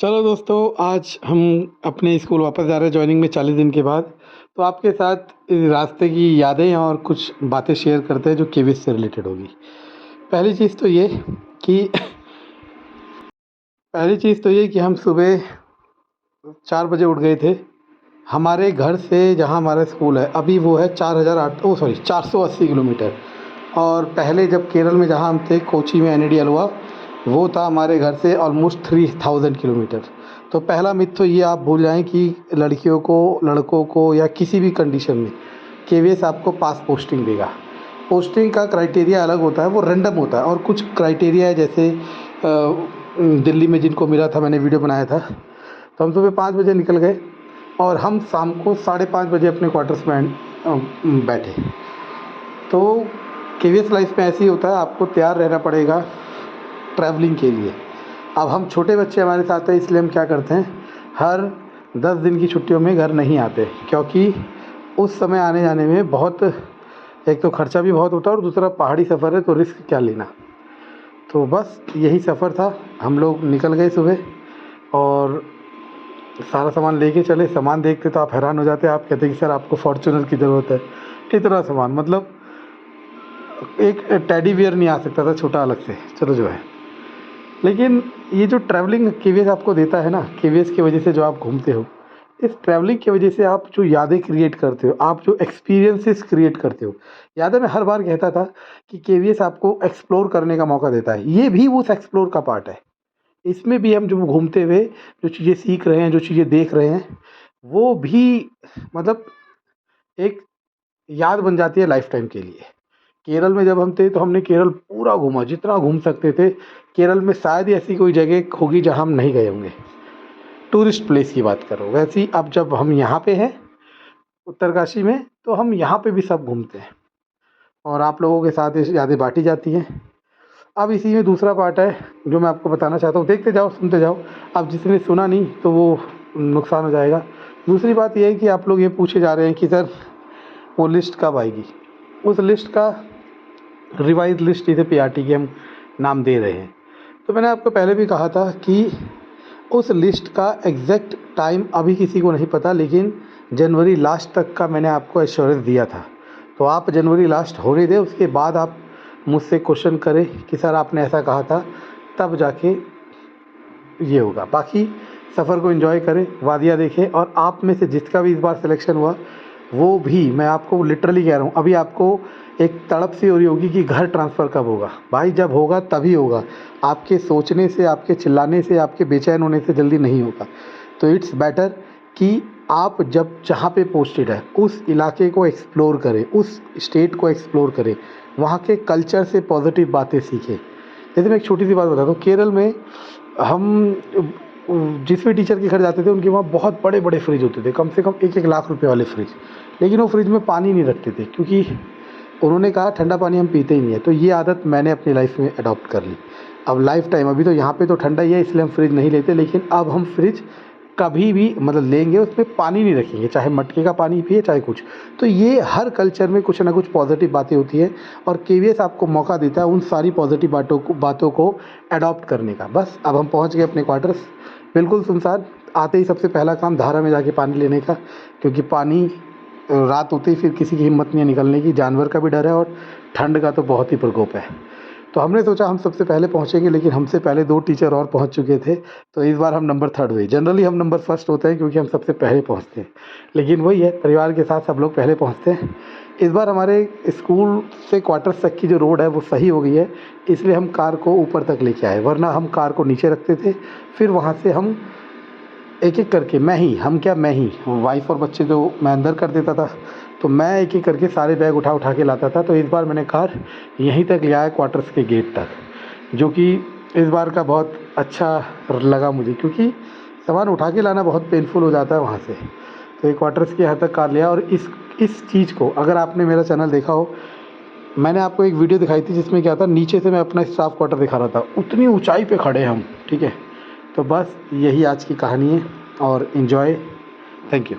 चलो दोस्तों, आज हम अपने स्कूल वापस जा रहे हैं जॉइनिंग में 40 दिन के बाद। तो आपके साथ रास्ते की यादें और कुछ बातें शेयर करते हैं जो केवीएस से रिलेटेड होगी। पहली चीज़ तो ये कि हम सुबह 4 बजे उठ गए थे। हमारे घर से जहाँ हमारा स्कूल है अभी वो है 480 किलोमीटर। और पहले जब केरल में जहाँ हम थे कोची में NADL हुआ, वो था हमारे घर से ऑलमोस्ट 3000 किलोमीटर। तो पहला मिथ तो ये आप भूल जाएं कि लड़कियों को, लड़कों को या किसी भी कंडीशन में केवीएस आपको पास पोस्टिंग देगा। पोस्टिंग का क्राइटेरिया अलग होता है, वो रैंडम होता है। और कुछ क्राइटेरिया है, जैसे दिल्ली में जिनको मिला था, मैंने वीडियो बनाया था। तो हम सुबह 5 बजे निकल गए और हम शाम को 5:30 बजे अपने क्वार्टर्स में बैठे। तो केवीएस लाइफ में ऐसे ही होता है, आपको तैयार रहना पड़ेगा ट्रैवलिंग के लिए। अब हम छोटे बच्चे हमारे साथ हैं, इसलिए हम क्या करते हैं, हर 10 दिन की छुट्टियों में घर नहीं आते, क्योंकि उस समय आने जाने में बहुत, एक तो खर्चा भी बहुत होता है और दूसरा पहाड़ी सफ़र है तो रिस्क क्या लेना। तो बस यही सफ़र था। हम लोग निकल गए सुबह और सारा सामान लेके चले। सामान देखते तो आप हैरान हो जाते। आप कहते कि सर आपको फॉर्च्यूनर की ज़रूरत है, इतना सामान, मतलब एक टेडी बियर नहीं आ सकता था छोटा अलग से, चलो जो है। लेकिन ये जो ट्रैवलिंग केवीएस आपको देता है ना, केवीएस की वजह से जो आप घूमते हो, इस ट्रैवलिंग की वजह से आप जो यादें क्रिएट करते हो, आप जो एक्सपीरियंसेस क्रिएट करते हो। यादें मैं हर बार कहता था कि केवीएस आपको एक्सप्लोर करने का मौका देता है, ये भी उस एक्सप्लोर का पार्ट है। इसमें भी हम जो घूमते हुए जो चीज़ें सीख रहे हैं, जो चीज़ें देख रहे हैं, वो भी मतलब एक याद बन जाती है लाइफ टाइम के लिए। केरल में जब हम थे तो हमने केरल पूरा घूमा, जितना घूम सकते थे। केरल में शायद ही ऐसी कोई जगह होगी जहाँ हम नहीं गए होंगे, टूरिस्ट प्लेस की बात करो। वैसे ही अब जब हम यहाँ पे हैं उत्तरकाशी में, तो हम यहाँ पे भी सब घूमते हैं और आप लोगों के साथ ये यादें बांटी जाती हैं। अब इसी में दूसरा पार्ट है जो मैं आपको बताना चाहता हूँ, देखते जाओ, सुनते जाओ। अब जिसने सुना नहीं तो वो नुकसान हो जाएगा। दूसरी बात ये है कि आप लोग ये पूछे जा रहे हैं कि सर वो लिस्ट कब आएगी। उस लिस्ट का रिवाइज लिस्ट, जिसे PRT की हम नाम दे रहे हैं। तो मैंने आपको पहले भी कहा था कि उस लिस्ट का एग्जैक्ट टाइम अभी किसी को नहीं पता, लेकिन जनवरी लास्ट तक का मैंने आपको एश्योरेंस दिया था। तो आप जनवरी लास्ट होने दें, उसके बाद आप मुझसे क्वेश्चन करें कि सर आपने ऐसा कहा था, तब जाके ये होगा। बाकी सफ़र को एंजॉय करें, वादियाँ देखें। और आप में से जिसका भी इस बार सिलेक्शन हुआ, वो भी, मैं आपको लिटरली कह रहा हूँ, अभी आपको एक तड़प सी हो रही होगी कि घर ट्रांसफ़र कब होगा। भाई जब होगा तभी होगा, आपके सोचने से, आपके चिल्लाने से, आपके बेचैन होने से जल्दी नहीं होगा। तो इट्स बेटर कि आप जब जहाँ पे पोस्टेड है उस इलाके को एक्सप्लोर करें, उस स्टेट को एक्सप्लोर करें, वहाँ के कल्चर से पॉजिटिव बातें सीखें। जैसे मैं एक छोटी सी बात बताता हूँ, केरल में हम जिस भी टीचर के घर जाते थे उनके वहाँ बहुत बड़े बड़े फ्रिज होते थे, कम से कम 1-1 लाख रुपए वाले फ्रिज। लेकिन वो फ्रिज में पानी नहीं रखते थे, क्योंकि उन्होंने कहा ठंडा पानी हम पीते ही नहीं है। तो ये आदत मैंने अपनी लाइफ में अडॉप्ट कर ली। अब लाइफ टाइम, अभी तो यहाँ पे तो ठंडा ही है इसलिए हम फ्रिज नहीं लेते, लेकिन अब हम फ्रिज कभी भी मतलब लेंगे, उसमें पानी नहीं रखेंगे, चाहे मटके का पानी पिए चाहे कुछ। तो ये हर कल्चर में कुछ ना कुछ पॉजिटिव बातें होती हैं और केवीएस आपको मौका देता है उन सारी पॉजिटिव बातों को अडॉप्ट करने का। बस अब हम पहुँच गए अपने क्वार्टर्स, बिल्कुल सुनसान। आते ही सबसे पहला काम धारा में जाके पानी लेने का, क्योंकि पानी रात होते ही फिर किसी की हिम्मत नहीं है निकलने की, जानवर का भी डर है और ठंड का तो बहुत ही प्रकोप है। तो हमने सोचा हम सबसे पहले पहुंचेंगे, लेकिन हमसे पहले 2 टीचर और पहुंच चुके थे, तो इस बार हम नंबर 3rd हुए। जनरली हम नंबर 1st होते हैं क्योंकि हम सबसे पहले पहुंचते हैं, लेकिन वही है, परिवार के साथ सब लोग पहले पहुंचते हैं। इस बार हमारे स्कूल से क्वार्टर्स तक की जो रोड है वो सही हो गई है, इसलिए हम कार को ऊपर तक लेके आए, वरना हम कार को नीचे रखते थे। फिर वहाँ से हम एक-एक करके, मैं ही वाइफ और बच्चे तो मैं अंदर कर देता था, तो मैं एक-एक करके सारे बैग उठा के लाता था। तो इस बार मैंने कार यहीं तक ले आया, क्वार्टर्स के गेट तक, जो कि इस बार का बहुत अच्छा लगा मुझे, क्योंकि सामान उठा के लाना बहुत पेनफुल हो जाता है वहाँ से। तो ये क्वार्टर्स के यहाँ तक कार ले आया। और इस चीज़ को अगर आपने मेरा चैनल देखा हो, मैंने आपको एक वीडियो दिखाई थी जिसमें क्या था, नीचे से मैं अपना स्टाफ क्वार्टर दिखा रहा था, उतनी ऊँचाई पे खड़े हम, ठीक है। तो बस यही आज की कहानी है और एंजॉय, थैंक यू।